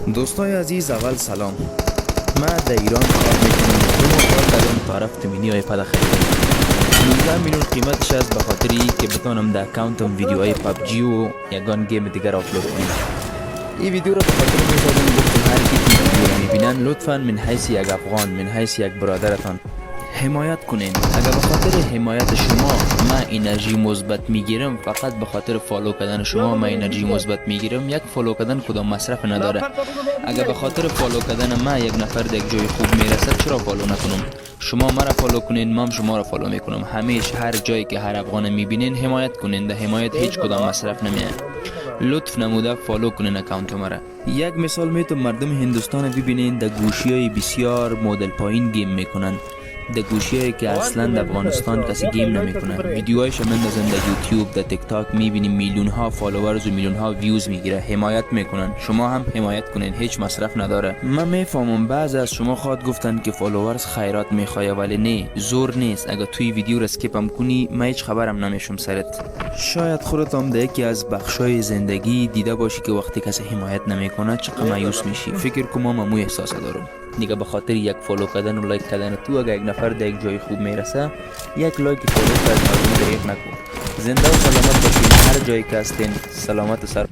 دوستای عزیز اول سلام. ما در ایران کار میکنم. دو ماه کردم تا رفتم اینی آیپد خریدم. 19 میلیون قیمتش است، به خاطری که بتونم در اکانتم ویدیوهای پابجی و یگان گیم دیگر آپلود کنم. این ویدیو را به خاطر میسازم گفتم هر کی این ویدیو را میبینن لطفا من حیث یک افغان، من حیث یک برادرتان حمایت کنین. اگر به خاطر حمایت شما من انرژی مثبت میگیرم، فقط به خاطر فالو کردن شما من انرژی مثبت میگیرم. یک فالو کردن کدام مصرف نداره. اگر به خاطر فالو کردن من یک نفر در یک جای خوب میرسد، چرا فالو نکنم؟ شما مرا فالو کنین، من شما را فالو میکنم. همیشه هر جایی که هر افغان میبینین حمایت کنین. در حمایت هیچ کدام مصرف نمیاد. لطف نموده فالو کنین اکانت مرا. یک مثال میتون مردم هندوستان ببینین در گوشی های بسیار مدل پایین گیم میکنن، در گوشی که اصلا در افغانستان کسی گیم نمیکنه. ویدیوهایش مندازن در یوتیوب، در تیک تاک، میبینیم میلیون ها فالوورز و میلیون ها ویوز میگیره. حمایت میکنن. شما هم حمایت کنین، هیچ مصرف نداره. من میفهمم بعضی از شما خواد گفتن که فالوورز خیرات میخواد، ولی نه، زور نیست. اگر توی ویدیو را اسکیپم کنی من هیچ خبرم نمیشم سرت. شاید خودت هم در یکی از بخشای زندگی دیده باشی که وقتی کسی حمایت نمیکنه چقدر مایوس میشی. فکر کنم من مو احساس دارم. دیگه به خاطر یک فالو کردن و لایک کردن تو، اگر یک نفر در یک جای خوب میرسه، یک لایک فالو کرد مردم دریغ نکن. زنده و سلامت باشین هر جایی که هستین. سلامت و سر